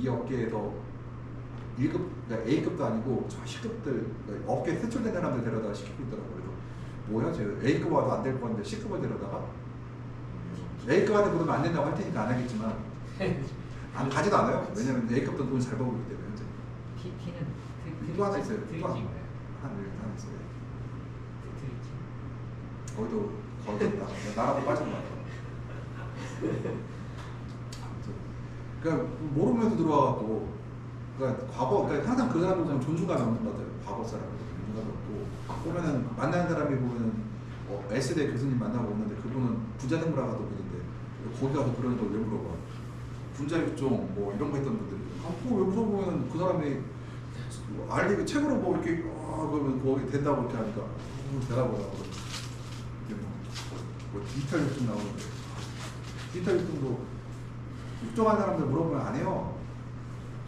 이 업계에서 1급, 그러니까 A급도 아니고 저 C급들, 그러니까 업계에 세출된 사람들 데려다가 시키고 있더라고요. 그래서 뭐야, 제가 A급 와도 안 될 건데 C급을 데려다가 A급한테 물으면 안 된다고 할 테니까 안 하겠지만 안 가지도 않아요. 왜냐면 A급도 돈 잘 벌고 있기 때문에. T는 또 하나 있어요. 또 하나 트리지인가요? 하나 있어요. 트리지. 거기도 나라도 빠진 것 같아요. 그러니까 모르면서 들어와갖고, 그러니까 그러니까 항상 그 사람들 존중감이 없는 것 같아요. 과거 사람들 존중감이 없고, 보면은 만나는 사람이 보면은 S대 교수님 만나고 오는데 그분은 분자생물학과도 분인데 거기 가서 그런 걸 왜 물어봐? 분자육종 뭐 이런 거 했던 분들이 그거 왜 물어보면 그 사람이 알리고 책으로 뭐 이렇게 그러면 거기 된다고 이렇게 하니까 대답하라고 이게 뭐 디지털 육종 나오는데 디지털 육종도 육종한 사람들 물어보면 안 해요.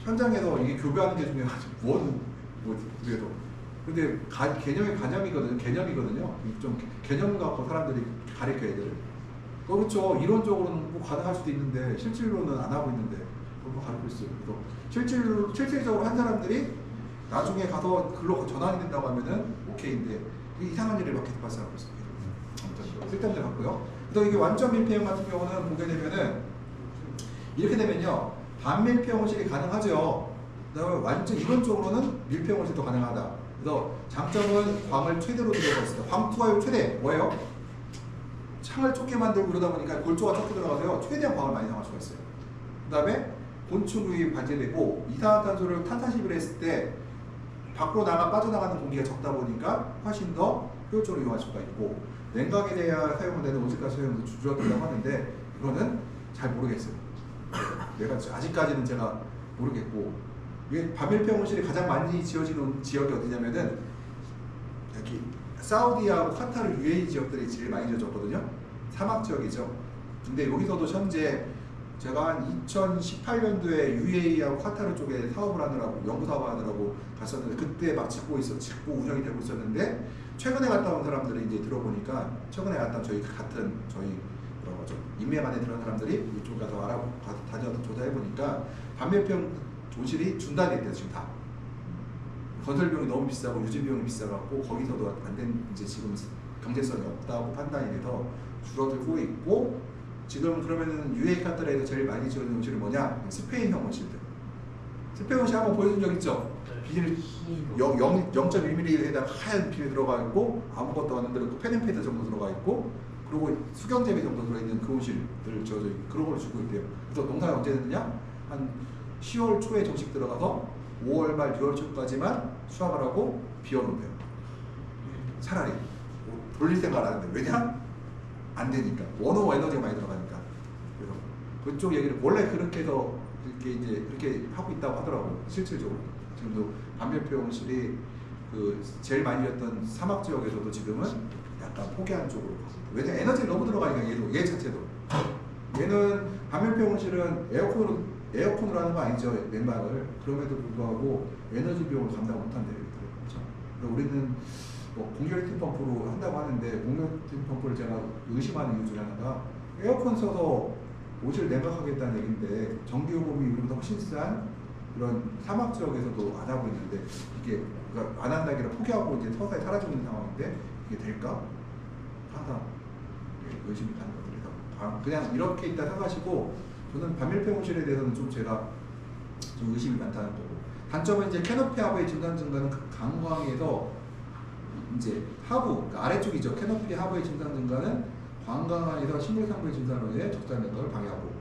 현장에서 이게 교배하는 게 중요하지 뭐 그래도 근데 개념이거든요. 좀 개념 갖고 사람들이 가르쳐야 애들을. 그렇죠. 이론적으로는 뭐 가능할 수도 있는데 실질로는 안 하고 있는데 그거 가르치고 있어요. 그래서 실질적으로 한 사람들이 나중에 가서 글로 전환이 된다고 하면은 오케이인데 이상한 일을 막 계속 발생하고 있습니다. 아무튼 쓸데없는 일 같고요. 그래서 이게 완전 밀폐형 같은 경우는 보게 되면은 이렇게 되면요 반밀폐형 호실이 가능하죠. 그다음에 완전 이론적으로는 밀폐형 호실도 가능하다. 그래서 장점은 광을 최대로 들어가 있습니다. 광 투하율 최대 뭐예요? 창을 좁게 만들고 그러다 보니까 골조가 좁게 들어가서요 최대한 광을 많이 사용할 수가 있어요. 그 다음에 곤충 유입이 방지되고 이산화탄소를 탄산식을 했을 때 밖으로 빠져나가는 공기가 적다 보니까 훨씬 더 효율적으로 이용할 수가 있고 냉각에 대해 사용되는 온실가스 소용도 줄어든다고 하는데 이거는 잘 모르겠어요. 내가 아직까지는 제가 모르겠고 이게 반밀폐형 온실이 가장 많이 지어지는 지역이 어디냐면은 여기 사우디하고 카타르 UAE 지역들이 제일 많이 지어졌거든요. 사막 지역이죠. 근데 여기서도 현재 제가 한 2018년도에 UAE하고 카타르 쪽에 사업을 하느라고 연구 사업을 하느라고 갔었는데 그때 막 짓고 운영이 되고 있었는데 최근에 갔다 온 사람들이 이제 들어보니까 최근에 갔다 온 저희 뭐라고 하죠 인맥 안에 들어간 사람들이 이쪽 가서 다녀서 조사해 보니까 반밀폐형 온실이 중단이 됐대요. 지금 다 건설 비용이 너무 비싸고 유지 비용이 비싸갖고 거기서도 안 된 이제 지금 경제성이 없다고 판단이 돼서 줄어들고 있고 지금 그러면은 UAE 카타르에서 제일 많이 지어진 온실이 뭐냐? 스페인형 온실들. 스페인 온실 한번 보여준 적 있죠? 비닐 0.1mm에다가 하얀 비닐 들어가 있고 아무것도 안 들어있고 펜앤페이퍼 정도 들어가 있고 그리고 수경재배 정도 들어있는 그 온실들을 지어져 있고 그런 걸 주고 있대요. 그래서 농사가 언제 됐느냐? 한 10월 초에 정식 들어가서 5월 말 6월 초까지만 수확을 하고 비워놓는데요. 차라리 돌릴 생각을 안 하는데 왜냐? 안 되니까 원호 에너지가 많이 들어가니까. 그래서 그쪽 얘기를 원래 그렇게 해서 그렇게 하고 있다고 하더라고요. 실질적으로 지금도 반밀폐 온실이 그 제일 많이 였던 사막 지역에서도 지금은 약간 포기한 쪽으로 가고 있어요. 왜냐 에너지가 너무 들어가니까 얘 자체도 얘는 반밀폐 온실은 에어컨으로 하는 거 아니죠, 냉방을. 그럼에도 불구하고 에너지 비용을 감당 못한대요. 그렇죠? 우리는 뭐 공기열팀 펌프로 한다고 하는데 공기열팀 펌프를 제가 의심하는 이유 중에 하나가 에어컨 써서 옷을 냉각하겠다는 얘기인데 전기요금이 우리보다 훨씬 싼 그런 사막 지역에서도 안 하고 있는데 이게 그러니까 안 한다기라 포기하고 이제 서서히 사라지고 있는 상황인데 이게 될까? 항상 의심이 가는 것들이다. 그냥 이렇게 있다 생각하시고 저는 반밀폐 온실에 대해서는 좀 제가 좀 의심이 많다는 거고 단점은 이제 캐노피 하부의 증산 증가는 강광에서 이제 하부 그러니까 아래쪽이죠. 캐노피 하부의 증산 증가는 광광안에서 식물상부의 증산원에 적절한 냉각을 방해하고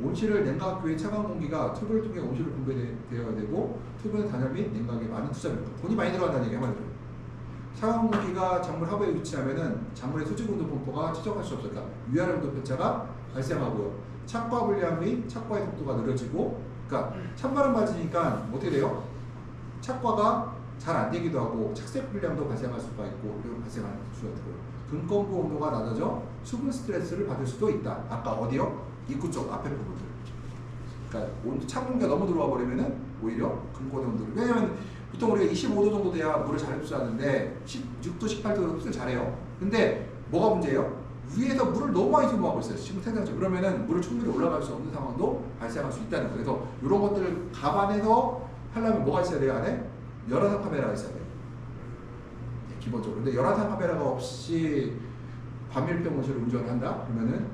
온실을 냉각 후에 차가운 공기가 튜브를 통해 온실로 분배되어야 되고 튜브는 단열 및 냉각에 많은 투자를 돈이 많이 들어간다는 얘기 한마디로 차가운 공기가 작물 하부에 위치하면은 작물의 수직 온도 분포가 추적할 수 없으니까 위아래 온도 편차가 발생하고요. 착과 분량 및 착과의 속도가 느려지고 그러니까 찬바람 맞으니까 어떻게 돼요? 착과가 잘 안 되기도 하고 착색 분량도 발생할 수가 있고 이런 발생하는 수가 있고요. 근검부 온도가 낮아져 수분 스트레스를 받을 수도 있다. 아까 어디요? 입구 쪽 앞에 부분들. 그러니까 찬 공기가 너무 들어와 버리면은 오히려 근검의 온도를 왜냐면 보통 우리가 25도 정도 돼야 물을 잘 흡수하는데 16도, 18도 흡수를 잘해요. 근데 뭐가 문제예요? 위에서 물을 너무 많이 소모하고 있어요. 지금 생각죠. 그러면은 물을 충분히 올라갈 수 없는 상황도 발생할 수 있다는 거예요. 그래서 이런 것들을 감안해서 하려면 뭐가 있어야 돼요? 안에 열화상 카메라가 있어야 돼요. 기본적으로. 근데 열화상 카메라가 없이 반밀폐온실을 운전을 한다? 그러면은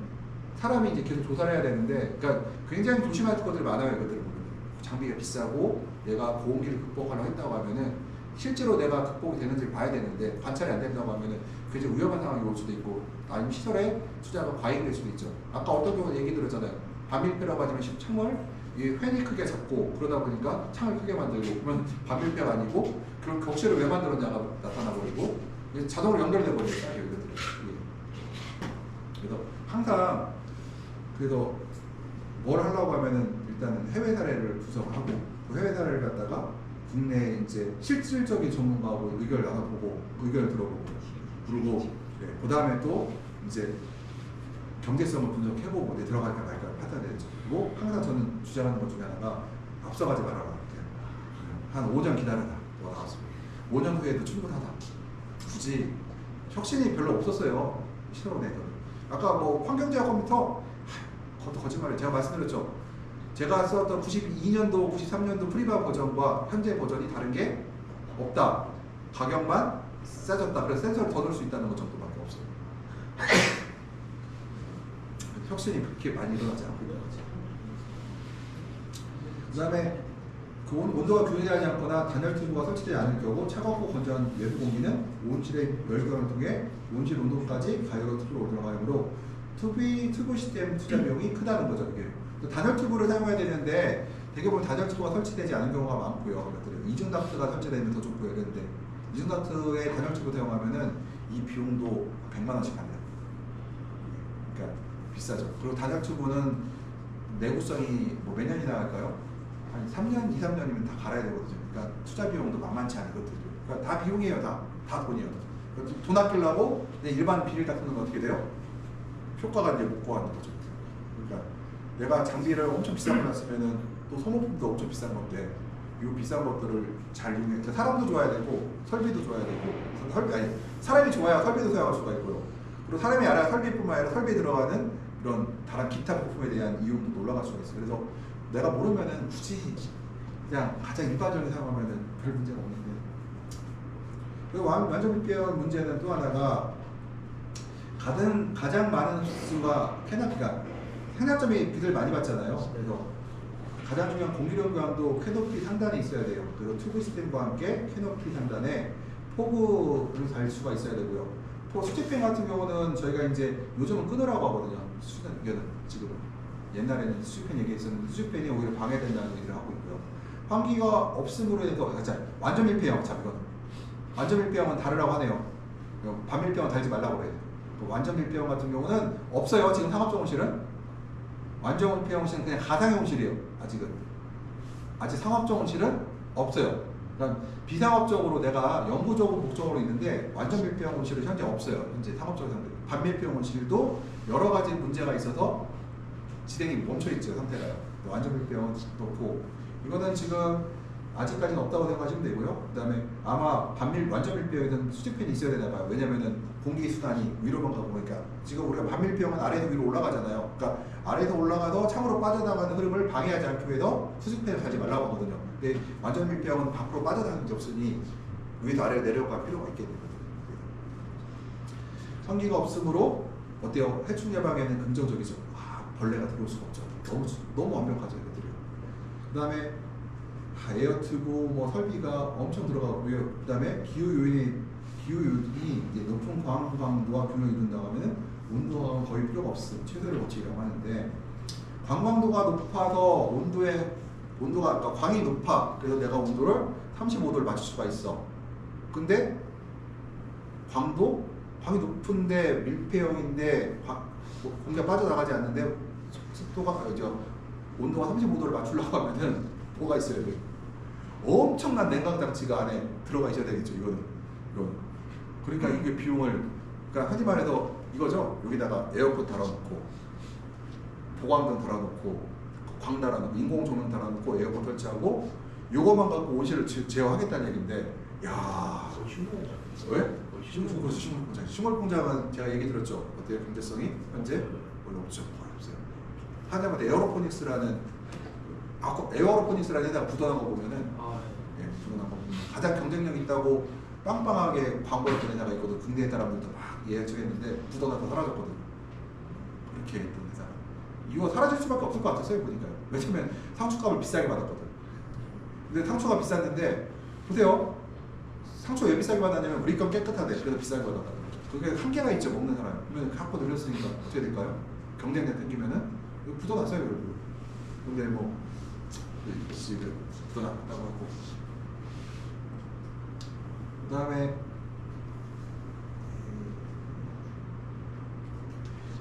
사람이 이제 계속 조사를 해야 되는데, 그러니까 굉장히 조심할 것들이 많아요. 이것들을 보면 장비가 비싸고 내가 고온기를 극복하려고 했다고 하면은 실제로 내가 극복이 되는지를 봐야 되는데 관찰이 안 된다고 하면은 굉장히 위험한 상황이 올 수도 있고, 아니면 시설에 투자가 과잉이 될 수도 있죠. 아까 어떤 경우 얘기 들었잖아요. 반밀폐라고 하지만 창을 이 팬이 크게 잡고 그러다 보니까 창을 크게 만들고, 그러면 반밀폐가 아니고 그런 격실을 왜 만들었냐가 나타나 버리고 자동으로 연결돼 버려요. 그래서 항상 그래서 뭘 하려고 하면은 일단은 해외 사례를 분석하고 그 해외 사례를 갖다가 국내 이제 실질적인 전문가하고 의견을 나눠보고 의견을 들어보고, 그리고 그 다음에 또 이제 경제성을 분석해보고 내 들어갈까 말까 판단해야 되죠. 그리고 항상 저는 주장하는 것 중에 하나가 앞서가지 말아라. 한 5년 기다려라. 뭐 나왔어. 5년 후에도 충분하다. 굳이 혁신이 별로 없었어요. 실험 내도. 아까 뭐 환경제약 컴퓨터 그것도 거짓말이에요. 제가 말씀드렸죠. 제가 썼던 92년도, 93년도 프리바 버전과 현재 버전이 다른 게 없다. 가격만 싸졌다. 그래서 센서를 더 넣을 수 있다는 것 정도밖에 없어요. 혁신이 그렇게 많이 일어나지 않고 있는 거지. 그 다음에 그 온도가 균일하지 않거나 단열 튜브가 설치되지 않을 경우 차갑고 건조한 외부 공기는 온실의 열교환을 통해 온실 온도까지 가열로 튜브로 들어가므로 튜브 시스템 투자 비용이 크다는 거죠. 이게 단열 튜브를 사용해야 되는데 대개 보면 단열 튜브가 설치되지 않은 경우가 많고요. 이중 닥트가 설치되면 더 좋고요. 그런데 이중 닥트에 단열 튜브 사용하면은 이 비용도 100만 원씩 합니다. 그러니까 비싸죠. 그리고 단열 튜브는 내구성이 뭐 몇 년이나 할까요? 한 3년, 2, 3년이면 다 갈아야 되거든요. 그러니까 투자 비용도 만만치 않은 것들이죠. 그러니까 다 비용이에요. 다 돈이에요. 돈 아끼려고 일반 비닐 닦는 건 어떻게 돼요? 효과가 이제 못 구하는 거죠. 그러니까 내가 장비를 엄청 비싼 거 놨으면은 또 소모품도 엄청 비싼 건데 이 비싼 것들을 잘 이용해. 그러니까 사람도 좋아야 되고 설비도 좋아야 되고 사람이 좋아야 설비도 사용할 수가 있고요. 그리고 사람이 알아야 설비뿐만 아니라 설비에 들어가는 이런 다른 기타 부품에 대한 이용도 올라갈 수가 있어요. 그래서 내가 모르면은 굳이 그냥 가장 일반적인 사용하면은 별 문제가 없는데. 그리고 완전 밀폐형 문제는 또 하나가 가장 많은 수가 캐노피가 생산점이 빛을 많이 받잖아요. 그래서 가장 중요한 공기력 교환도 캐노피 상단에 있어야 돼요. 그래서 튜브 시스템과 함께 캐노피 상단에 포구를 달 수가 있어야 되고요. 수직펜 같은 경우는 저희가 이제 요즘은 끊으라고 하거든요. 수직펜 지금 옛날에는 수직펜 얘기했었는데 수직펜이 오히려 방해된다는 얘기를 하고 있고요. 환기가 없음으로 해서 완전 밀폐형 이건 완전 밀폐형은 다르라고 하네요. 반밀폐형은 달지 말라고 해요. 완전 밀폐형 같은 경우는 없어요. 지금 상업정원실은 완전 밀폐형실은 그냥 가상형실이에요. 아직 상업정원실은 없어요. 그러니까 비상업적으로 내가 영구적으로 목적으로 있는데 완전 밀폐형 온실은 현재 없어요. 현재 상업적 상태. 반밀폐형 온실도 여러 가지 문제가 있어서 진행이 멈춰 있죠. 상태가요. 완전 밀폐형은 놓고 이거는 지금 아직까지는 없다고 생각하시면 되고요. 그 다음에 아마 완전 밀폐형에는 수직펜이 있어야 되나 봐요. 왜냐면은 공기 수단이 위로만 가고 보니까 지금 우리가 반밀폐형은 아래에서 위로 올라가잖아요. 그러니까 아래에서 올라가서 창으로 빠져나가는 흐름을 방해하지 않기 위해서 수직펜을 달지 말라고 하거든요. 근데 완전 밀폐형은 밖으로 빠져나가는 게 없으니 위에서 아래로 내려갈 필요가 있겠네요. 환기가 없으므로 어때요? 해충 예방에는 긍정적이죠. 벌레가 들어올 수가 없죠. 너무 완벽하죠. 이것들이. 그 다음에 에어튜브 뭐 설비가 엄청 들어가고요. 그 다음에 기후 요인이 이제 높은 광광도와 균형을 이룬다고 하면 온도가 거의 필요가 없음. 최소의 법칙이라고 하는데 광광도가 높아서 온도가 그러니까 광이 높아. 그래서 내가 온도를 35도를 맞출 수가 있어. 근데 광이 높은데 밀폐형인데 공기가 빠져나가지 않는데 온도가 35도를 맞추려고 하면은 뭐가 있어야 돼? 엄청난 냉각 장치가 안에 들어가 있어야 되겠죠. 이거는. 그러니까 이게 비용을, 그러니까 흔히 말해서 이거죠. 여기다가 에어컨 달아놓고 보강등 달아놓고 광 달아놓고 인공 조명 달아놓고 에어컨 설치하고 요거만 갖고 온실을 제어하겠다는 얘기인데 야, 식물공장. 왜? 그래서 식물공장. 식물공장은 제가 얘기 들었죠. 어때요? 경제성이 현재 원래 없죠. 거의 없어요. 하다못해 에어로포닉스라는 에어로포닉스라는 데다가 묻어난 거 보면은 예, 묻어난 거 보면 가장 경쟁력 있다고 빵빵하게 광고를 보낸 데가 있거든. 국내 사람들도 막 예측했는데 묻어나서 사라졌거든. 그렇게 했던 데다가 이거 사라질 수밖에 없을 것 같았어요. 보니까요. 왜냐면 상추값을 비싸게 받았거든. 근데 상추가 비쌌는데 보세요. 상추 왜 비싸게 받았냐면 우리 건 깨끗하대. 그래서 비싸게 받았다. 그게 한계가 있죠. 먹는 사람. 그러면 갖고 늘렸으니까 어떻게 될까요? 경쟁력 생기면은 이거 묻어났어요. 결국. 근데 뭐 지금 묻어났다고 하고 그 다음에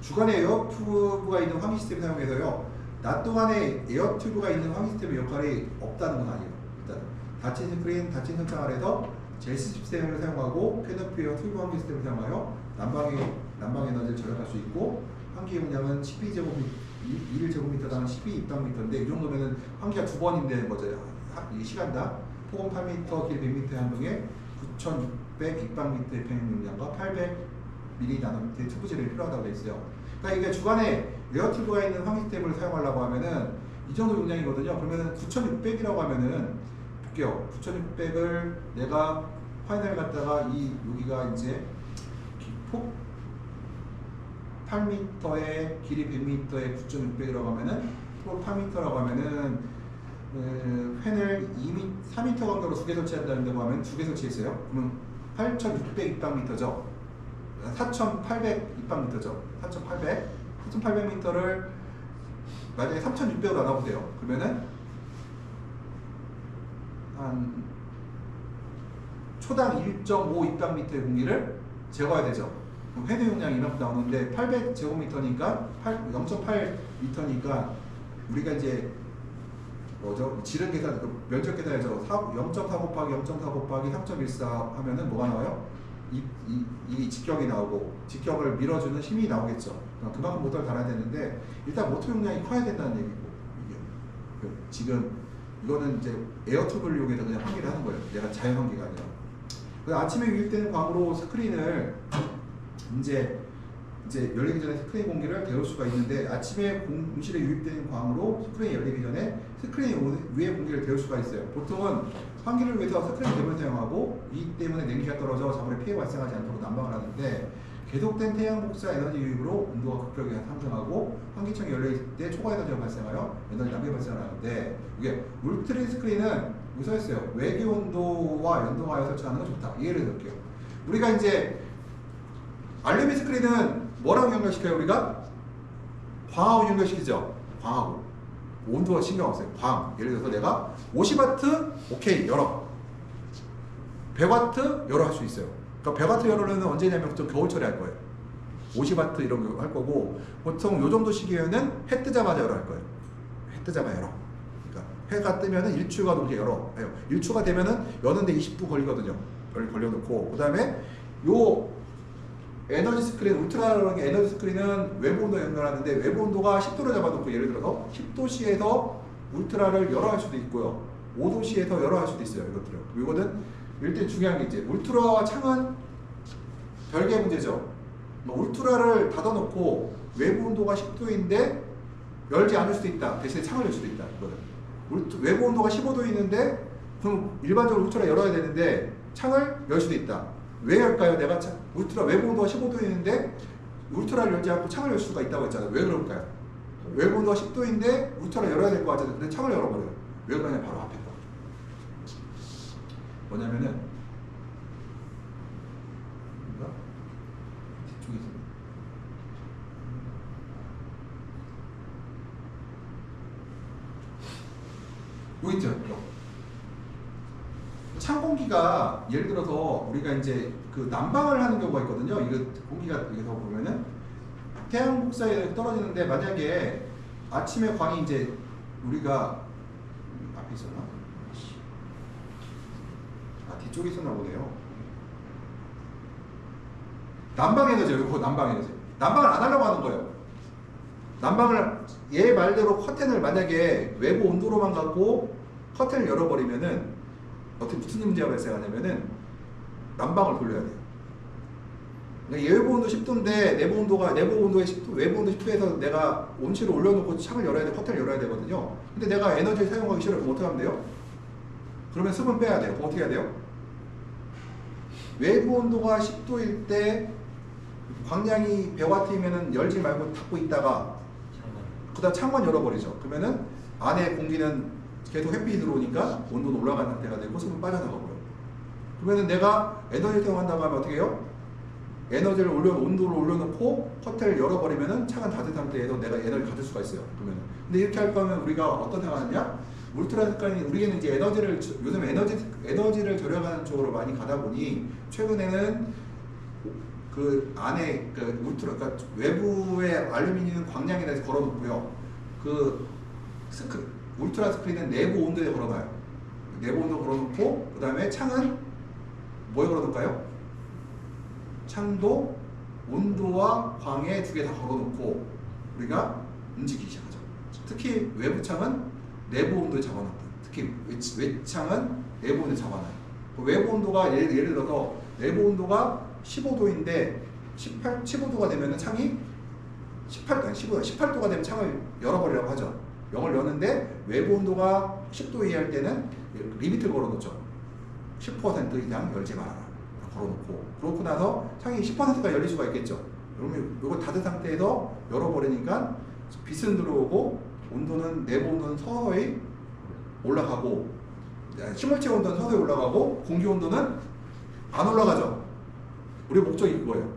주간에 에어튜브가 있는 환기 시스템 사용해서요. 낮 동안에 에어튜브가 있는 환기 시스템의 역할이 없다는 건 아니에요. 일단 닫힌 스크린, 닫힌 현장 아래서 제시 시스템을 사용하고 캐너피와 튜브 환기 시스템을 사용하여 난방 에너지를 절약할 수 있고 환기 용량은 1제곱미터당 12 입방미터인데 이 정도면은 환기가 2번인데 되는 거죠. 이 시간당 폭은 8m, 길 100m 한동에 9,600 입방미터의 평형 용량과 800ml 나노미터의 튜브젤이 필요하다고 되어 있어요. 그러니까 이게 주간에 에어튜브가 있는 환기 시스템을 사용하려고 하면은 이 정도 용량이거든요. 그러면은 9,600이라고 하면은 볼게요. 9,600을 내가 파이널 갖다가 여기가 이제 폭 8m에 길이 100m에 9,600이라고 하면은 폭 8m라고 하면은 팬을 4m 간격으로 2개 설치한다고 하면 2개 설치했어요. 그러면 8,600 입방미터죠. 4,800 입방미터죠. 4,800m를 만약에 3,600으로 나눠보세요. 그러면은 한 초당 1.5 입방미터의 공기를 제거해야 되죠. 그럼 회대 용량이 이만큼 나오는데 800제곱미터니까 0.8m니까 우리가 이제 뭐죠? 지름 계산, 면적 계산해서 0.4 곱하기 0.4 곱하기 3.14 하면은 뭐가 나와요? 이 직격이 나오고 직격을 밀어주는 힘이 나오겠죠. 그만큼 모터를 달아야 되는데 일단 모터 용량이 커야 된다는 얘기고 이게 지금 이거는 이제 에어튜브를 이용해서 그냥 환기를 하는 거예요. 얘가 자연 환기가 아니라. 아침에 유입되는 광으로 스크린을 이제 열리기 전에 스크린 공기를 데울 수가 있는데 아침에 공실에 유입되는 광으로 스크린이 열리기 전에 스크린 위에 공기를 데울 수가 있어요. 보통은 환기를 위해서 스크린 랩을 사용하고 이 때문에 냉기가 떨어져 자물에 피해 발생하지 않도록 난방을 하는데 계속된 태양 복사 에너지 유입으로 온도가 급격하게 상승하고 환기창이 열릴 때 초과 에너지가 발생하여 에너지 낭비 발생을 하는데 이게 울트라 스크린은 여기서 했어요. 외계 온도와 연동하여 설치하는 건 좋다. 예를 들게요. 우리가 이제 알루미늄 스크린은 뭐랑 연결시켜요? 우리가 광하고 연결시키죠. 광하고 온도가 신경 없어요. 광. 예를 들어서 내가 50W 오케이 열어. 100W 열어 할 수 있어요. 그러니까 100W 열어는 언제냐면 보통 겨울철에 할 거예요. 50W 이런 거 할 거고 보통 요 정도 시기에는 해 뜨자마자 열어 할 거예요. 해 뜨자마자 열어. 그러니까 해가 뜨면은 일추가 넘게 열어. 일추가 되면은 여는데 20분 걸리거든요. 걸려놓고 그 다음에 요 에너지 스크린, 울트라라는 게 에너지 스크린은 외부 온도 연결하는데 외부 온도가 10도로 잡아놓고 예를 들어서 10도씨에서 울트라를 열어 할 수도 있고요. 5도씨에서 열어 할 수도 있어요. 이것들은. 이거는 일단 중요한 게 이제 울트라와 창은 별개의 문제죠. 울트라를 닫아놓고 외부 온도가 10도인데 열지 않을 수도 있다. 대신에 창을 열 수도 있다. 이거는. 외부 온도가 15도 있는데 그럼 일반적으로 울트라 열어야 되는데 창을 열 수도 있다. 왜 열까요? 내가 울트라 외부 온도가 15도 있는데 울트라를 열지 않고 창을 열 수가 있다고 했잖아요. 왜 그럴까요? 외부 온도가 10도인데 울트라 열어야 될 것 같잖아요. 근데 창을 열어버려요. 왜 그러냐? 바로 앞에 거. 뭐냐면은 뒤쪽에 있어요. 여기 있죠. 찬 공기가 예를 들어서 우리가 이제 그 난방을 하는 경우가 있거든요. 이거 공기가 여기서 보면은 태양 복사에 떨어지는데 만약에 아침에 광이 이제 우리가 앞에 있었나? 뒤쪽에 있었나 보네요. 난방 에너지요. 이거 난방 에너지. 난방을 안 하려고 하는 거예요. 난방을 얘 말대로 커튼을 만약에 외부 온도로만 갖고 커튼을 열어버리면은 어떻게 무슨 문제가 발생하냐면은 난방을 돌려야 돼요. 그러니까 외부 온도 10도인데 내부 온도에 10도, 외부 온도 10도에서 내가 온실을 올려놓고 창을 열어야 돼, 커튼을 열어야 되거든요. 근데 내가 에너지를 사용하기 싫어요. 그럼 어떻게 하면 돼요? 그러면 습은 빼야 돼요. 그럼 어떻게 해야 돼요? 외부 온도가 10도일 때 광량이 100W면은 열지 말고 닫고 있다가 그 다음 창만 열어버리죠. 그러면은 안에 공기는 계속 햇빛이 들어오니까 온도는 올라가는 상태가 되고 습은 빠져나가고요. 그러면은 내가 에너지를 사용한다고 하면 어떻게 해요? 온도를 올려놓고 커튼을 열어버리면은 창은 닫은 상태에서 내가 에너지를 가질 수가 있어요. 그러면 근데 이렇게 할 거면 우리가 어떤 생각하느냐? 울트라 습관이 우리는 이제 요즘 에너지를 절약하는 쪽으로 많이 가다 보니 최근에는 그 안에 그러니까 외부에 알루미늄 광량에 대해서 걸어놓고요. 울트라 스크린은 내부 온도에 걸어놔요. 내부 온도 걸어놓고 그 다음에 창은 뭐에 걸어놓을까요? 창도 온도와 광에 두 개 다 걸어놓고 우리가 움직이기 시작하죠. 특히 외부 창은 내부 온도에 잡아놨고, 특히 외창은 내부 온도에 잡아놔요. 외부 온도가 예를 들어서 내부 온도가 15도인데 15도가 되면은 창이 18도가 되면 창을 열어버리라고 하죠. 0을 여는데 외부 온도가 10도 이하일 때는 리미트를 걸어놓죠. 10% 이상 열지 말아라. 걸어놓고 그렇고 나서 창이 10%가 열릴 수가 있겠죠. 그러면 이거 닫은 상태에서 열어버리니까 빛은 들어오고 내부 온도는 서서히 올라가고 식물체 온도는 서서히 올라가고 공기 온도는 안 올라가죠. 우리 목적이 그거예요.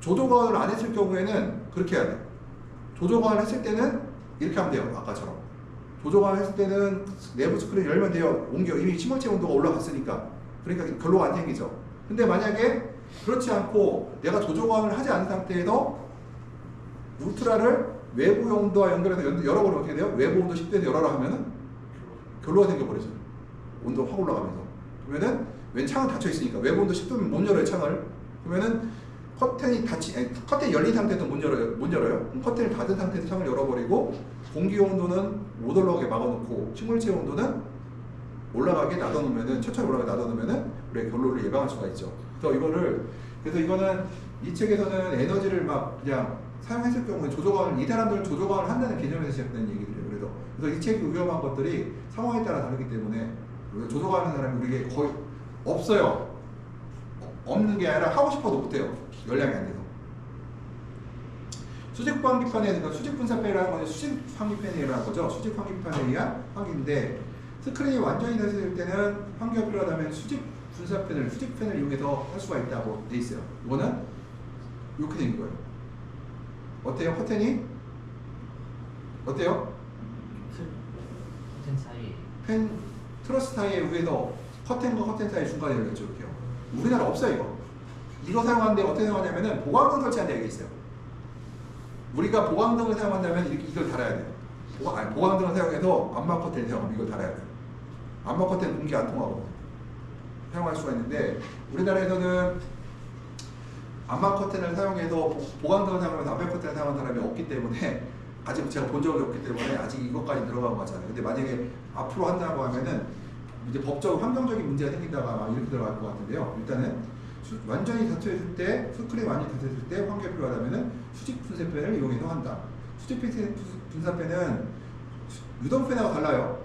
조조관을 안 했을 경우에는 그렇게 해야 돼요. 조조관을 했을 때는 이렇게 하면 돼요. 아까처럼 조조관을 했을 때는 내부 스크린 열면 돼요. 이미 식물체 온도가 올라갔으니까. 그러니까 결로가 안 생기죠. 근데 만약에 그렇지 않고 내가 조조관을 하지 않은 상태에서 울트라를 외부 온도와 연결해서 열어버리면 어떻게 돼요? 외부 온도 10도에서 열어라 하면은 결로가 생겨버리죠. 온도가 확 올라가면서. 그러면은 웬 창은 닫혀 있으니까 외부 온도 10도면 못 열어요, 창을. 그러면은 커튼이 열린 상태에서 못 열어요. 그럼 커튼을 닫은 상태에서 창을 열어버리고 공기 온도는 못 올라가게 막아놓고 식물체 온도는 올라가게 놔둬놓으면은 천천히 올라가게 놔둬놓으면은 우리가 결로를 예방할 수가 있죠. 그래서 이거는 이 책에서는 에너지를 막 그냥 사용했을 경우에 이 사람들은 조조관을 한다는 개념에서 시작되는 얘기들이에요. 그래서 이 책이 위험한 것들이 상황에 따라 다르기 때문에 조조관하는 사람이 우리에게 거의 없어요. 없는 게 아니라 하고 싶어도 못해요. 연량이 안 돼서. 수직 환기판에 수직 분사팬이라는 건 수직 환기팬이라는 거죠. 수직 환기판에 의한 환기인데 스크린이 완전히 됐을 때는 환기가 필요하다면 수직 팬을 이용해서 할 수가 있다고 돼 있어요. 이거는 이렇게 된 거예요. 어때요? 커튼이? 어때요? 커튼 사이 팬 트러스 사이에 위에서 커튼과 커튼 사이 중간에 열렸죠. 이렇게요. 우리나라 없어요. 이거 사용하는데 어떻게 사용하냐면은 보강등 설치하는 데가 있어요. 우리가 보강등을 사용한다면 이걸 달아야 돼요. 보강등을 사용해서 암막 커튼을 사용하면 이걸 달아야 돼요. 암막 커튼은 공기 안 통하고 사용할 수가 있는데 우리나라에서는 암막 커튼을 사용해서 보강등을 사용하면서 암막 커튼을 사용한 사람이 없기 때문에 아직 제가 본 적이 없기 때문에 아직 이것까지 들어간 거 같잖아요. 근데 만약에 앞으로 한다고 하면은 이제 법적 환경적인 문제가 생긴다가 이렇게 들어갈 것 같은데요. 일단은 완전히 닫혀있을 때, 스크린이 완전히 닫혀있을 때 환기가 필요하다면은 수직 분사팬을 이용해서 한다. 수직 분사팬은 유동팬하고 달라요.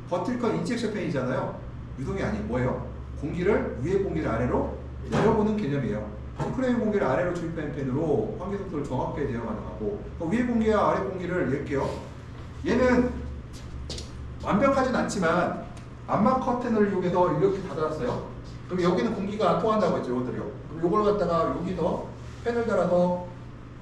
버틸건 인젝션 팬이잖아요. 유동이 아니에요. 뭐예요? 위에 공기를 아래로 내려보는 개념이에요. 스크린 공기를 아래로 주입하는 팬으로 환기 속도를 정확하게 제어 가능하고 위에 공기와 아래 공기를 낼게요. 얘는 완벽하진 않지만 암막 커튼을 이용해서 이렇게 닫아놨어요. 그럼 여기는 공기가 안 통한다고 했죠. 이것들이요. 그럼 이걸 갖다가 여기서 팬을 달아서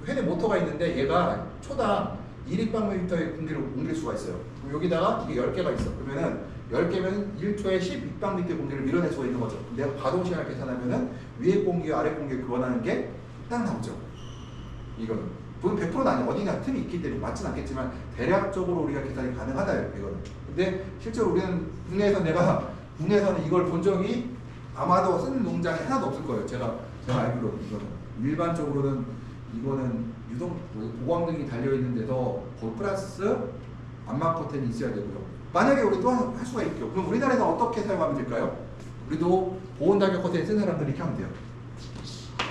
팬에 모터가 있는데 얘가 초당 1立方m의 공기를 옮길 수가 있어요. 그럼 여기다가 이게 10개가 있어. 그러면은 10개면 1초에 12立方m 공기를 밀어낼 수가 있는 거죠. 내가 가동 시간을 계산하면은 위에 공기와 아래 공기를 교환하는 게 딱 나오죠. 이거는. 물론 100%는 아니에요. 어디나 틈이 있기 때문에 맞진 않겠지만 대략적으로 우리가 계산이 가능하다. 이거는. 근데 실제로 우리는 국내에서는 이걸 본 적이 아마도 쓰는 농장이 하나도 없을 거예요. 제가 알기로는 이거는. 일반적으로는 이거는 보강등이 달려있는 데서 거기 플러스 암막 커튼이 있어야 되고요. 만약에 우리 또 할 수가 있죠. 그럼 우리나라에서 어떻게 사용하면 될까요? 우리도 보온다격 커튼에 쓴 사람들이 이렇게 하면 돼요.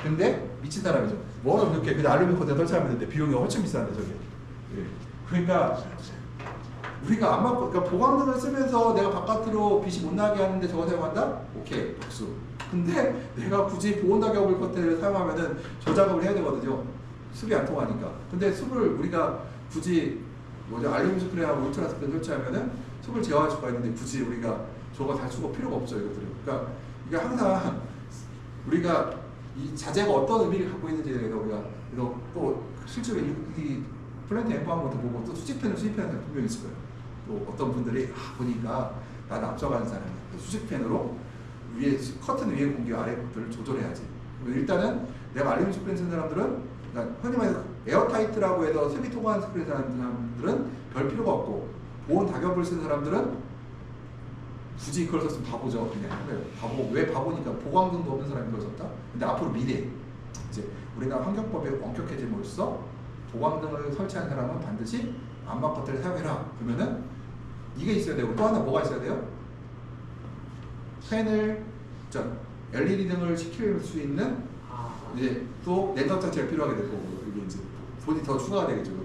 근데 미친 사람이죠. 뭐 이렇게 그냥 알루미늄 커튼 설치하면 되는데 비용이 훨씬 비싼데 저게. 예. 그러니까 우리가 안 맞고, 그러니까 보강등을 쓰면서 내가 바깥으로 빛이 못 나게 하는데 저거 사용한다? 오케이, 박수. 근데 내가 굳이 보온다격을 커튼을 사용하면은 저 작업을 해야 되거든요. 습이 안 통하니까. 근데 습을 우리가 굳이 알루미늄 스크린하고 울트라 스크린 설치하면은 습을 제어할 수가 있는데 굳이 우리가 저거 달 수가 필요가 없죠, 이것들은. 그러니까 이게 항상 우리가 이 자재가 어떤 의미를 갖고 있는지에 대해서 우리가 그래서 또 실제로 이 플랜트 엠파워먼 것도 보고 또 수직펜을 수입하는 사람 분명히 있을 거예요. 또 어떤 분들이 보니까 나는 앞서가는 사람이야. 수직펜으로 위에 커튼 위에 공기 아래 것들을 조절해야지. 일단은 내가 알루미늄 스크린 쓴 사람들은 그러니까 흔히 말해서 에어타이트라고 해서 습이 통과하는 스크린 쓰는 사람들은 별 필요가 없고 보온 다격을 쓰는 사람들은 굳이 그걸 썼으면 바보죠. 그냥 바보. 왜 바보니까 보강등도 없는 사람이 그걸 썼다? 근데 앞으로 미래 이제 우리나라 환경법이 엄격해짐으로써 보강등을 설치한 사람은 반드시 암막 커튼을 사용해라. 그러면은 이게 있어야 되고 또 하나 뭐가 있어야 돼요? 펜을 LED 등을 시킬 수 있는 이제 또 냉각 장치가 필요하게 될 거고 이게 이제 돈이 더 추가가 되겠죠. 이것들이.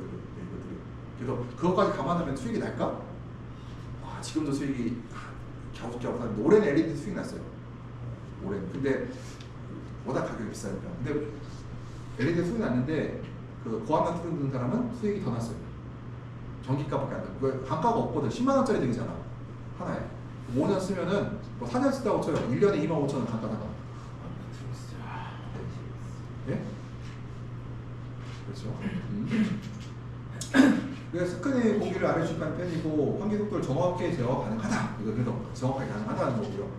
그래서 그것까지 감안하면 수익이 날까? 와, 지금도 수익이 갸웃갸웃 하는데 올해는 LED 수익 났어요. 올해는. 근데 워낙 가격이 비싸니까. 근데 LED 수익 났는데 그 고압만 틀는 사람은 수익이 더 났어요. 전기값밖에 안 되고 단가가 없거든. 10만 원짜리 되잖아 하나에. 5년 쓰면은 뭐 4년 쓰다고 쳐요. 1년에 25,000원 단가다가. 예? 그렇죠. 그래서 스크린 공기를 아래 주입하는 펜이고 환기 속도를 정확하게 제어 가능하다. 이거 그래서 정확하게 가능하다는 거고요.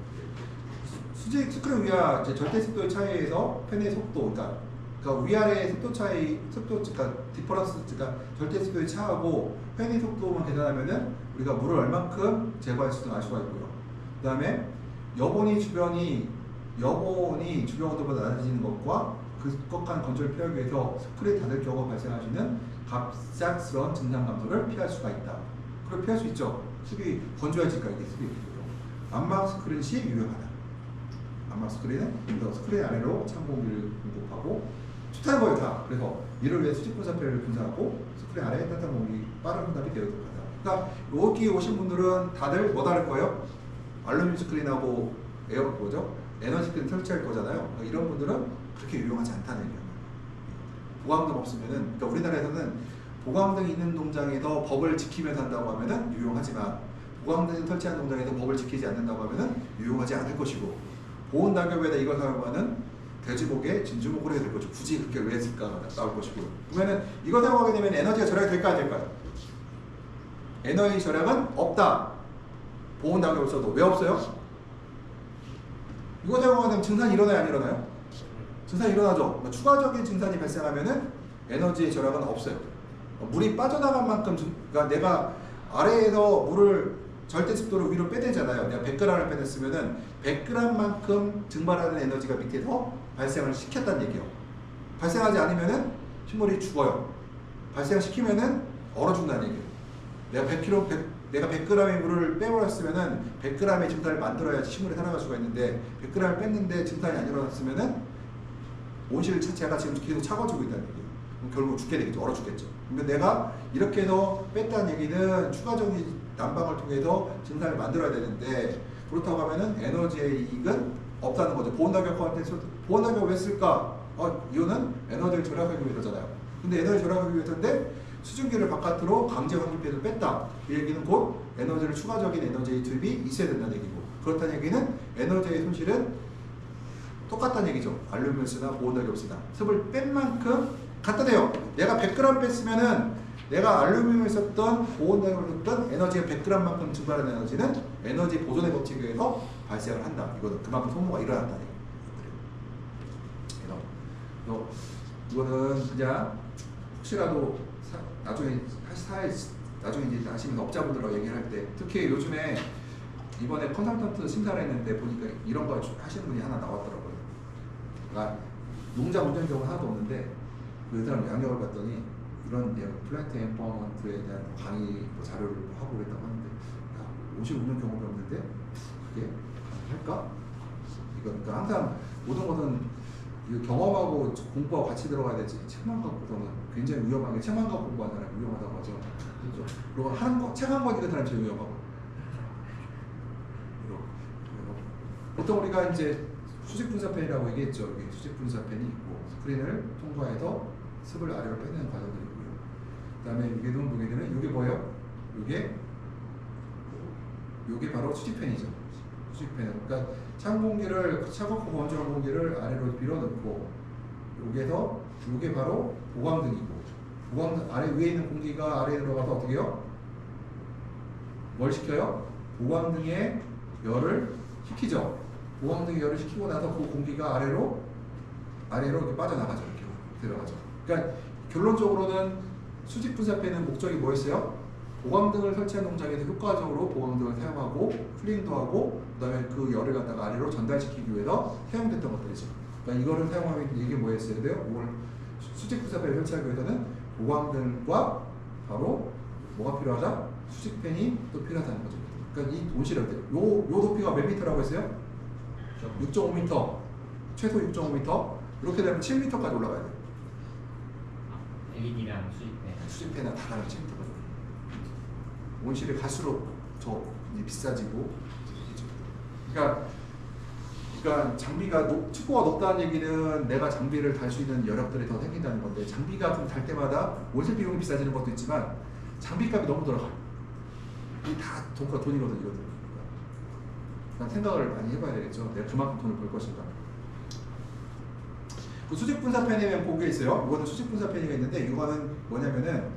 수직 스크린 위와 절대 습도의 차이에서 펜의 속도, 그러니까 위아래의 습도 차이, 그러니까 디퍼런스, 그러니까 절대 습도의 차하고 펜의 속도만 계산하면은 우리가 물을 얼만큼 제거할 수 있는지 알 수가 있고요. 그다음에 여본이 주변 온도보다 낮아지는 것과 그것 간 건조를 피하기 위해서 스크린이 닫을 경우 발생할 수 있는 갑작스러운 증상 감소를 피할 수가 있다. 그걸 피할 수 있죠. 습이 건조해질까 이게 습이. 암막 스크린 시 유효하다. 암막 스크린은 스크린 아래로 찬 공기를 공급하고 좋다는 거예요 다. 그래서 이를 위해 수직 분사표를 분사하고 스크린 아래에 따뜻한 공기 빠른 분답이 되도록 하다. 그러니까 여기 오신 분들은 다들 뭐 다를 거예요? 알루미늄 스크린하고 에너지 스크린 설치할 거잖아요. 그러니까 이런 분들은 그렇게 유용하지 않다는 얘기예요. 보강등 없으면은, 그러니까 우리나라에서는 보강등이 있는 농장에서 법을 지키면서 한다고 하면은 유용하지만 보강등 설치한 농장에서 법을 지키지 않는다고 하면은 유용하지 않을 것이고 보온 낙엽에다 이걸 사용하는 돼지목에 진주목으로 해야 될 거죠. 굳이 그렇게 왜 했을까가 나올 것이고. 그러면은 이거 사용하게 되면 에너지가 절약이 될까 안 될까요? 에너지 절약은 없다. 보온 낙엽을 써도 왜 없어요? 이거 사용하게 되면 증산이 일어나요, 안 일어나요? 증산이 일어나죠. 추가적인 증산이 발생하면은 에너지의 절약은 없어요. 물이 빠져나간 만큼, 그러니까 내가 아래에서 물을 절대 습도를 위로 빼대잖아요. 내가 100g을 빼냈으면은 100g만큼 증발하는 에너지가 밑에서 발생을 시켰다는 얘기예요. 발생하지 않으면은 식물이 죽어요. 발생시키면은 얼어 죽는다는 얘기예요. 내가 100g의 물을 빼버렸으면은 100g의 증산을 만들어야지 식물이 살아갈 수가 있는데 100g을 뺐는데 증산이 안 일어났으면은 온실 자체가 지금 계속 차가워지고 있다는 얘기예요. 그럼 결국 죽게 되겠죠. 얼어 죽겠죠. 근데 내가 이렇게 해서 뺐다는 얘기는 추가적인 난방을 통해서 증산을 만들어야 되는데 그렇다고 하면은 에너지의 이익은 없다는 거죠. 보온다격한테 보온다격을 왜 쓸까? 이유는 에너지를 절약하기 위해서잖아요. 근데 에너지 절약하기 위해서인데 수증기를 바깥으로 강제 환기폐를 뺐다. 그 얘기는 곧 에너지를 추가적인 에너지의 투입이 있어야 된다는 얘기고 그렇다는 얘기는 에너지의 손실은 똑같다는 얘기죠. 알루미늄 쓰나 보온다격 쓰나 습을 뺀 만큼 갖다 대요. 내가 100g 뺐으면은 내가 알루미늄을 썼던 보온다격을 썼던 에너지가 100g만큼 증발하는 에너지는 에너지 보존의 법칙에 의해서 발생을 한다. 이거는 그만큼 소모가 일어난다는 얘기예요. 이거는 그냥 혹시라도 나중에 이제 하시면서 업자분들하고 얘기를 할 때 특히 요즘에 이번에 컨설턴트 심사를 했는데 보니까 이런 거 하시는 분이 하나 나왔더라고요. 그러니까 농장 운전 경우는 하나도 없는데 그 사람 양력을 봤더니 이런 플랜트 엠파워먼트에 대한 강의 자료를 하고 그랬다고 하는데 야, 옷이 웃는 경험이 없는데 그게 가능할까? 이거 그러니까 항상 모든 것은 이 경험하고 공부하고 같이 들어가야 되지. 책만 갖고서는 굉장히 위험한 게 책만 갖고 공부하는 사람이 위험하다고 하죠. 그렇죠? 그리고 책 한 권 읽은 사람이 제일 위험하고. 보통 우리가 이제 수직 분사펜이라고 얘기했죠. 여기 수직 분사펜이 있고 스크린을 통과해서 습을 아래로 빼내는 과정들이 있고요. 그다음에 유계동 동계되는 이게 뭐예요? 이게 바로 수직펜이죠. 수직펜. 그러니까 찬 공기를 차갑고 건조한 공기를 아래로 밀어넣고 여기에서 이게 바로 보강등이고 보강등 아래 위에 있는 공기가 아래에 들어가서 어떻게 해요? 뭘 시켜요? 보강등에 열을 식히죠. 보강등에 열을 식히고 나서 그 공기가 아래로 이렇게 빠져나가죠. 이렇게 들어가죠. 그러니까 결론적으로는 수직 분사펜은 목적이 뭐였어요? 보강등을 설치한 농장에서 효과적으로 보강등을 사용하고 쿨링도 하고 그다음에 그 열을 갖다가 아래로 전달시키기 위해서 사용됐던 것들이죠. 그러니까 이거를 사용하면 이게 뭐였어야 돼요? 이걸 수직 분사펜을 설치하기 위해서는 보강등과 바로 뭐가 필요하다? 수직펜이 또 필요하다는 거죠. 그러니까 이 온실을 요 높이가 몇 미터라고 했어요? 6.5m, 최소 6.5m. 이렇게 되면 7m까지 올라가야 돼요. LED랑 수직펜. 수직펜은 다 다르면 7m까지. 온실이 갈수록 더 비싸지고. 그러니까 장비가 축구가 높다는 얘기는 내가 장비를 달 수 있는 여력들이 더 생긴다는 건데 장비가 좀 달 때마다 온실 비용이 비싸지는 것도 있지만 장비값이 너무 들어가. 이게 다 돈이거든 이거든. 그러니까 생각을 많이 해봐야 되겠죠. 내가 그만큼 돈을 벌 것인가. 그 수직 분사펜에 본 게 있어요. 이거는 수직 분사펜이 있는데 이거는 뭐냐면은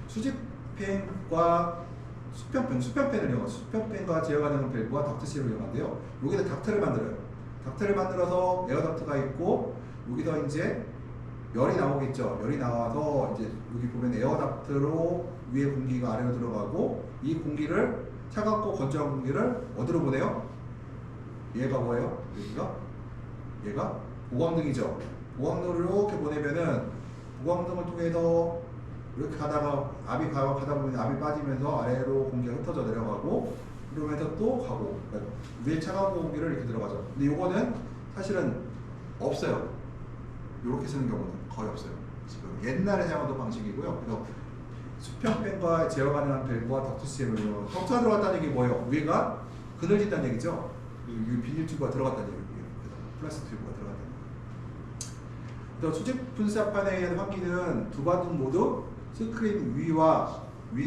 수직펜과 수평펜을 이용하죠. 수평펜과 제어 가능한 밸브와 덕트실을 이용하는데요. 여기다 닥트를 만들어요. 닥트를 만들어서 에어 덕트가 있고 여기서 이제 열이 나오겠죠. 열이 나와서 이제 여기 보면 에어 덕트로 위에 공기가 아래로 들어가고 이 공기를 차갑고 건조한 공기를 어디로 보내요? 얘가 뭐예요? 얘가 보강등이죠. 보강등을 이렇게 보내면은 보강등을 통해서 이렇게 가다가 가다 보면 압이 빠지면서 아래로 공기가 흩어져 내려가고 그러면서 또 가고 그러니까 위에 차가운 공기를 이렇게 들어가죠. 근데 요거는 사실은 없어요. 이렇게 쓰는 경우는 거의 없어요. 지금 옛날에 사용하던 방식이고요. 그래서 수평펜과 제어 가능한 밸브와 덕트 시스템을 이용하고 덕트가 들어갔다는 얘기 뭐예요? 위가 그늘진다는 얘기죠. 이 비닐 튜브가 들어갔다는 얘기예요. 플라스틱 튜브가 들어갔다는 얘기예요. 그래서 수직 분사판에 의한 환기는 두 반등 모두 스크린 위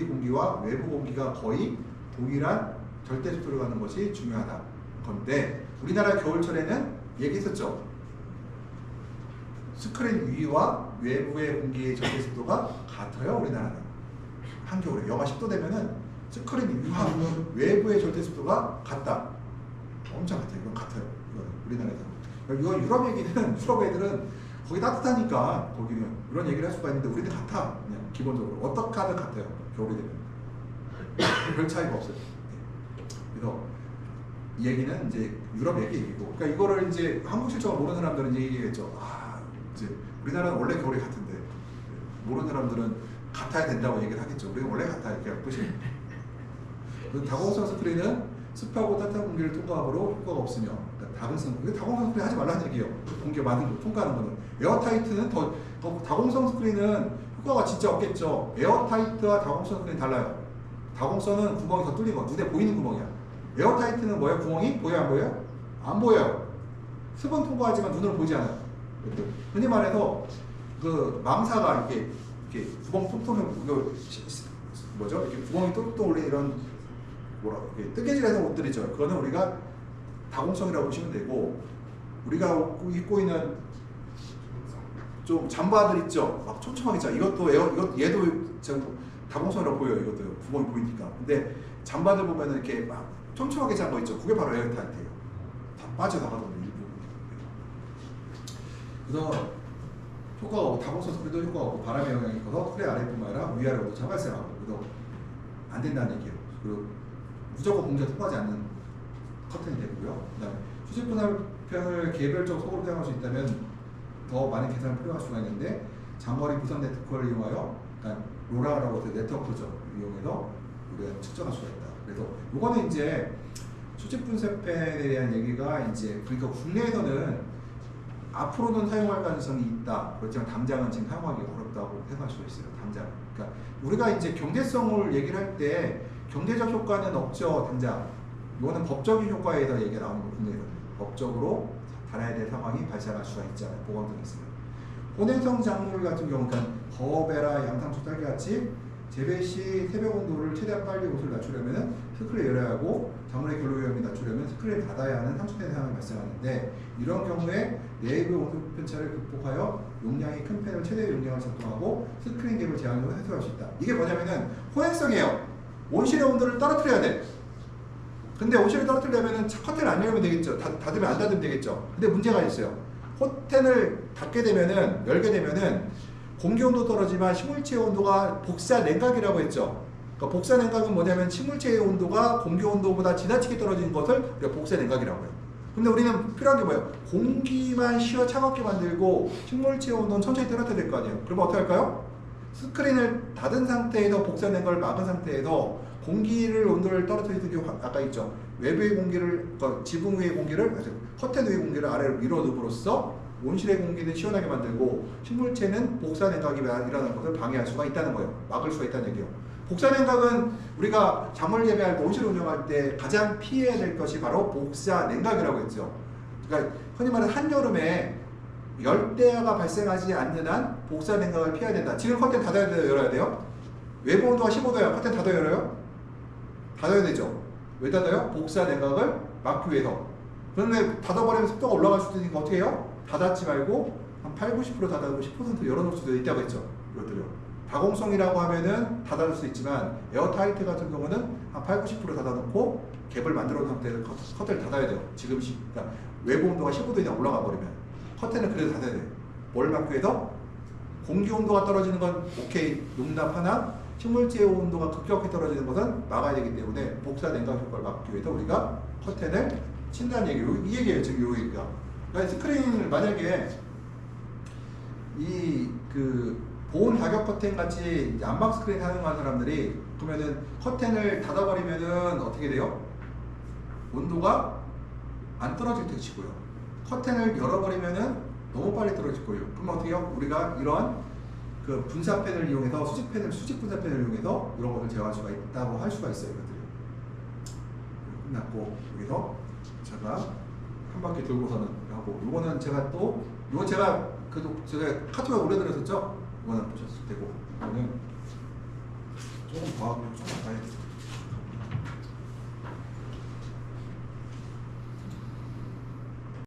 공기와 외부 공기가 거의 동일한 절대 습도를 갖는 것이 중요하다. 건데 우리나라 겨울철에는 얘기했었죠. 스크린 위와 외부의 공기의 절대 습도가 같아요. 우리나라는 한겨울에 영하 10도 되면은 스크린 위와 외부의 절대 습도가 같다. 엄청 같아요. 이건 같아요. 우리나라에서. 이건 유럽 얘기는 유럽 애들은 거기 따뜻하니까 거기는 이런 얘기를 할 수가 있는데 우리는 같아. 그냥 기본적으로 어떻게 하든 같아요. 겨울이 되면 별 차이가 없어요. 그래서 이 얘기는 이제 유럽 얘기고, 그러니까 이거를 이제 한국 실정을 모르는 사람들은 얘기했죠. 이제 우리나라는 원래 겨울이 같은데 모르는 사람들은 같아야 된다고 얘기를 하겠죠. 우리는 원래 같아 이렇게 보시면. 다공성 스크린은 습하고 따뜻한 공기를 통과함으로 효과가 없으며, 그러니까 다공성 스크린 하지 말라는 얘기예요. 공기 많은 거 통과하는 거는. 에어타이트는 더 다공성 스크린은 효과가 진짜 없겠죠. 에어타이트와 다공성 스크린 달라요. 다공성은 구멍이 더 뚫린 거, 눈에 보이는 구멍이야. 에어타이트는 뭐예요? 구멍이 보여요, 안 보여요? 안 보여요. 습은 통과하지만 눈으로 보이지 않아요. 흔히 말해서 그 망사가 이렇게 구멍 톡톡 뭐죠? 이렇게 구멍이 톡톡 올린 이런 뜨개질해서 옷들이죠. 그거는 우리가 다공성이라고 보시면 되고, 우리가 입고 있는 좀 잠바들 있죠. 막 촘촘하게 있죠. 얘도 다공성이라고 보여요. 이것도 구멍이 보이니까. 근데 잠바들 보면은 이렇게 막 촘촘하게 잔 거 있죠. 그게 바로 에어타이트예요. 다 빠져나가던데 일부. 그래서 효과가 없고, 다공성 스크린도 효과가 없고, 바람의 영향이 커서 스크린 아래뿐만 아니라 위아래로도 자발생하고, 그래서 안 된다는 얘기예요. 그리고 무조건 공기가 통과하지 않는 커튼이 되고요. 그다음에 수직 분사편을 개별적 소그룹 사용할 수 있다면 더 많은 계산이 필요할 수가 있는데, 장거리 무선 네트워크를 이용하여, 그러니까 로라라고 해서 네트워크죠. 이용해서 우리가 측정할 수가 있다. 그래서 요거는 이제 수직 분쇄팬에 대한 얘기가 이제 그러니까 국내에서는 앞으로는 사용할 가능성이 있다. 그렇지만 당장은 지금 사용하기 어렵다고 생각할 수 있어요. 당장. 그러니까 우리가 이제 경제성을 얘기를 할 때 경제적 효과는 없죠. 당장. 이거는 법적인 효과에 대해서 얘기가 나오는 거예요. 국내에서는. 법적으로 달아야 될 상황이 발생할 수가 있잖아요. 보강등이 있으면. 혼행성 작물 같은 경우는 그러니까 버베라, 양상추, 딸기같이 재배 시 새벽 온도를 최대한 빨리 옷을 낮추려면 스크린을 열어야 하고 작물의 결로 위험이 낮추려면 스크린을 닫아야 하는 상수된 상황이 발생하는데 이런 경우에 내부 온도 편차를 극복하여 용량이 큰 팬을 최대 용량을 작동하고 스크린 갭을 제한적으로 해소할 수 있다. 이게 뭐냐면은 호행성이에요. 온실의 온도를 떨어뜨려야 돼. 근데 온실을 떨어뜨리려면 커튼을 안 열면 되겠죠. 닫으면 안 닫으면 되겠죠. 근데 문제가 있어요. 커튼을 닫게 되면은 열게 되면은 공기 온도 떨어지만 식물체 온도가 복사 냉각이라고 했죠. 그러니까 복사 냉각은 뭐냐면 식물체의 온도가 공기 온도보다 지나치게 떨어지는 것을 우리가 복사 냉각이라고 해요. 근데 우리는 필요한 게 뭐예요? 공기만 쉬어 차갑게 만들고 식물체 온도는 천천히 떨어져야 될 거 아니에요. 그러면 어떻게 할까요? 스크린을 닫은 상태에서 복사 냉각을 막은 상태에서 공기를 온도를 떨어뜨리는 게 아까 있죠. 외부의 공기를 지붕 위의 공기를 커튼 위의 공기를 아래로 밀어넣음으로써 온실의 공기는 시원하게 만들고 식물체는 복사 냉각이 일어나는 것을 방해할 수가 있다는 거예요. 막을 수가 있다는 얘기예요. 복사 냉각은 우리가 작물 재배할 때 온실 운영할 때 가장 피해야 될 것이 바로 복사 냉각이라고 했죠. 그러니까 흔히 말하는 한여름에 열대야가 발생하지 않는 한 복사 냉각을 피해야 된다. 지금 커튼 닫아야 돼요? 열어야 돼요? 외부 온도가 15도야. 커튼 닫아야 열어요? 닫아야 되죠. 왜 닫아요? 복사 냉각을 막기 위해서. 그런데 닫아버리면 습도가 올라갈 수도 있으니까 어떻게 해요? 닫았지 말고 한 8, 90% 닫아두고 10% 열어놓을 수도 있다고 했죠. 이것들요. 다공성이라고 하면은 닫아둘 수 있지만 에어타이트 같은 경우는 한 8, 90% 닫아놓고 갭을 만들어 놓은 상태에서 커튼을 닫아야 돼요. 지금 그러니까 외부 온도가 15도 이상 올라가 버리면 커튼은 그래도 닫아야 돼요. 뭘 막기 위해서? 공기 온도가 떨어지는 건 오케이 용납하나 식물체의 온도가 급격히 떨어지는 것은 막아야 되기 때문에 복사 냉각 효과를 막기 위해서 우리가 커튼을 친다는 얘기예요. 이 얘기예요. 지금 요 얘기가. 그러니까 스크린을 만약에 이 보온 가격 커튼 같이 안막 스크린 사용하는 사람들이 그러면은 커튼을 닫아버리면은 어떻게 돼요? 온도가 안 떨어질 때 치고요. 커튼을 열어버리면은 너무 빨리 떨어질 거예요. 그럼 어떻게 해요? 우리가 이런 그 분사팬을 이용해서 수직 분사팬을 이용해서 이런 것을 제어할 수가 있다고 할 수가 있어요. 이것들이. 끝났고 여기서 제가 한 바퀴 돌고서는 하고 이거는 제가 또 이건 제가 제가 카톡에 올려드렸었죠. 이거는 보셨을 테고 이거는 조금 더 하고 좀 봐야겠죠.